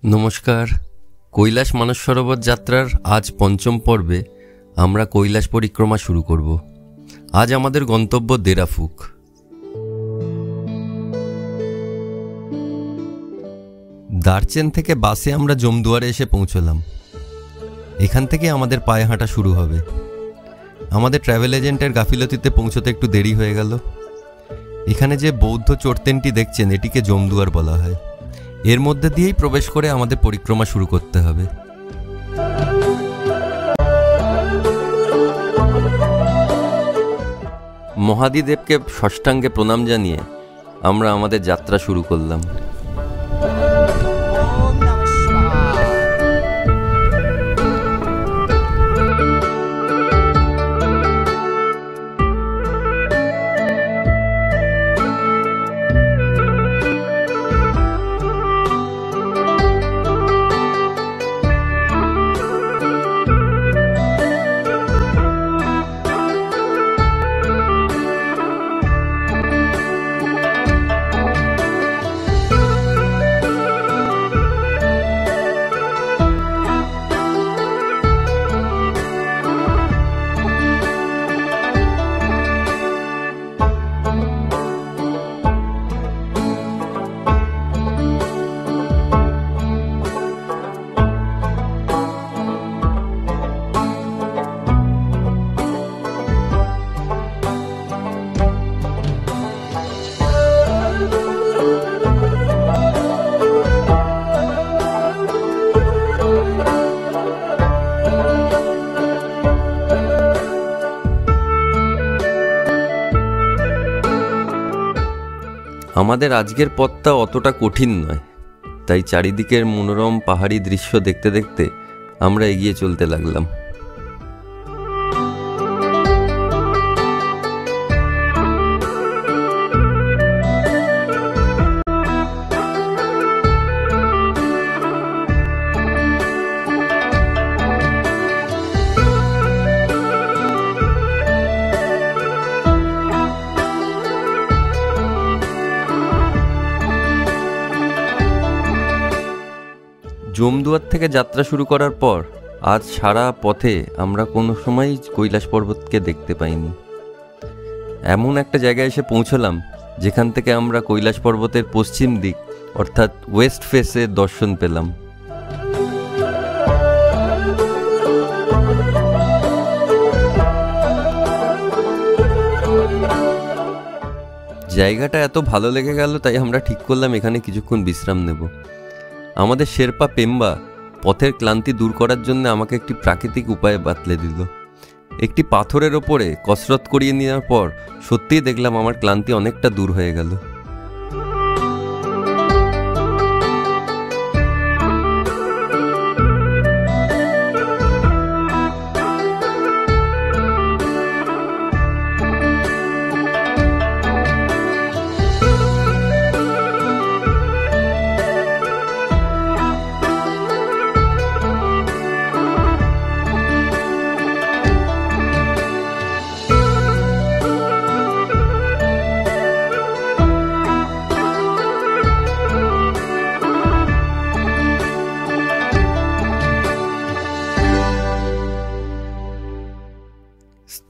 নমস্কার। কৈলাস মানস সরোবর যাত্রার আজ পঞ্চম পর্বে আমরা কৈলাস পরিক্রমা শুরু করব। আজ আমাদের গন্তব্য দেরাফুক। দার্চেন থেকে বাসে আমরা জমদুয়ারে এসে পৌঁছলাম। এখান থেকে আমাদের পায়ে হাঁটা শুরু হবে। আমাদের ট্রাভেল এজেন্টের গাফিলতিতে পৌঁছতে একটু দেরি হয়ে গেল। এখানে যে বৌদ্ধ চর্তেনটি দেখছেন এটিকে জমদুয়ার বলা হয়। এর মধ্যে দিয়েই প্রবেশ করে আমাদের পরিক্রমা শুরু করতে হবে। মহাদিদেবকে ষষ্ঠাঙ্গে প্রণাম জানিয়ে আমরা আমাদের যাত্রা শুরু করলাম। আমাদের আজকের পথটা অতটা কঠিন নয়, তাই চারিদিকের মনোরম পাহাড়ি দৃশ্য দেখতে দেখতে আমরা এগিয়ে চলতে লাগলাম। জমদুয়ার থেকে যাত্রা শুরু করার পর আজ সারা পথে আমরা কোনো সময়ই কৈলাস পর্বতকে দেখতে পাইনি। এমন একটা জায়গায় এসে পৌঁছলাম যেখান থেকে আমরা কৈলাস পর্বতের পশ্চিম দিক অর্থাৎ ওয়েস্ট ফেসের দর্শন পেলাম। জায়গাটা এত ভালো লেগে গেল, তাই আমরা ঠিক করলাম এখানে কিছুক্ষণ বিশ্রাম নেব। আমাদের শেরপা পেম্বা পথের ক্লান্তি দূর করার জন্য আমাকে একটি প্রাকৃতিক উপায়ে বাতলে দিল। একটি পাথরের ওপরে কসরত করিয়ে নেওয়ার পর সত্যিই দেখলাম আমার ক্লান্তি অনেকটা দূর হয়ে গেল।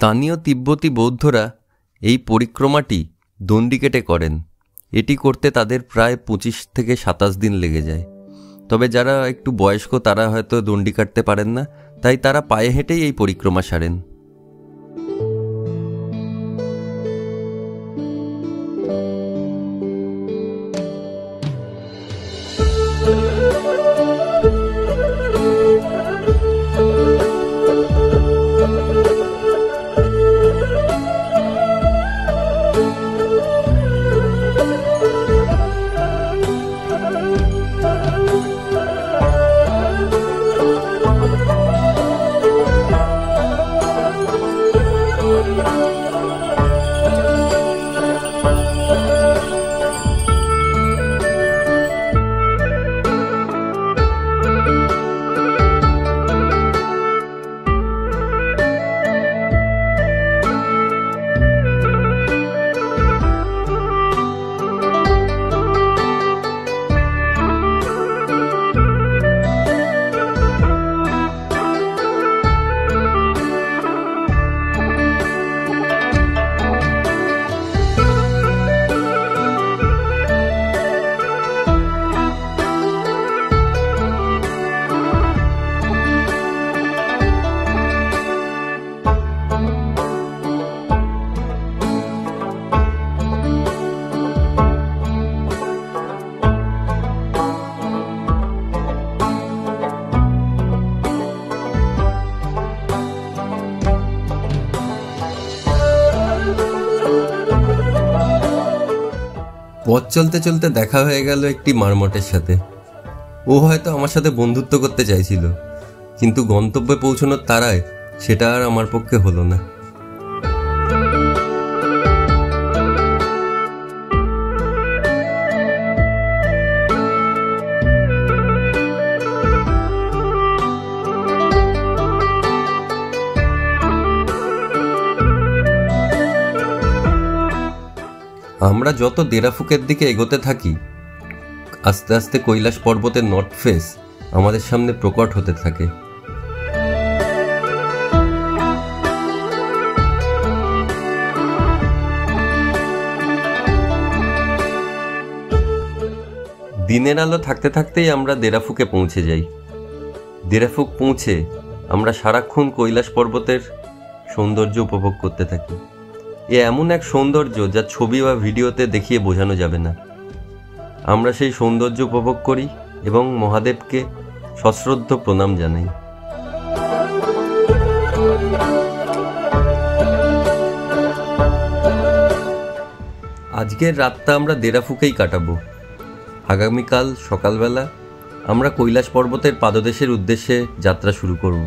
স্থানীয় তিব্বতী বৌদ্ধরা এই পরিক্রমাটি দণ্ডি কেটে করেন। এটি করতে তাদের প্রায় 25 থেকে 27 দিন লেগে যায়। তবে যারা একটু বয়স্ক তারা হয়তো দণ্ডি কাটতে পারেন না, তাই তারা পায়ে হেঁটেই এই পরিক্রমা সারেন। চলতে চলতে দেখা হয়ে গেল একটি মারমটের সাথে। ও হয়তো আমার সাথে বন্ধুত্ব করতে চাইছিল, কিন্তু গন্তব্যে পৌঁছানোর তাড়ায় সেটা আর আমার পক্ষে হলো না। আমরা যত দেরাফুকের দিকে এগোতে থাকি, আস্তে আস্তে কৈলাস পর্বতের নর্থ ফেস আমাদের সামনে প্রকট হতে থাকে। দিনের আলো থাকতে থাকতেই আমরা দেরাফুকে পৌঁছে যাই। দেরাফুক পৌঁছে আমরা সারাক্ষণ কৈলাস পর্বতের সৌন্দর্য উপভোগ করতে থাকি। এ এমন এক সৌন্দর্য যা ছবি বা ভিডিওতে দেখিয়ে বোঝানো যাবে না। আমরা সেই সৌন্দর্য উপভোগ করি এবং মহাদেবকে সশ্রদ্ধ প্রণাম জানাই। আজকের রাতটা আমরা দেরাফুকেই কাটাবো। আগামীকাল সকালবেলা আমরা কৈলাস পর্বতের পাদদেশের উদ্দেশ্যে যাত্রা শুরু করব।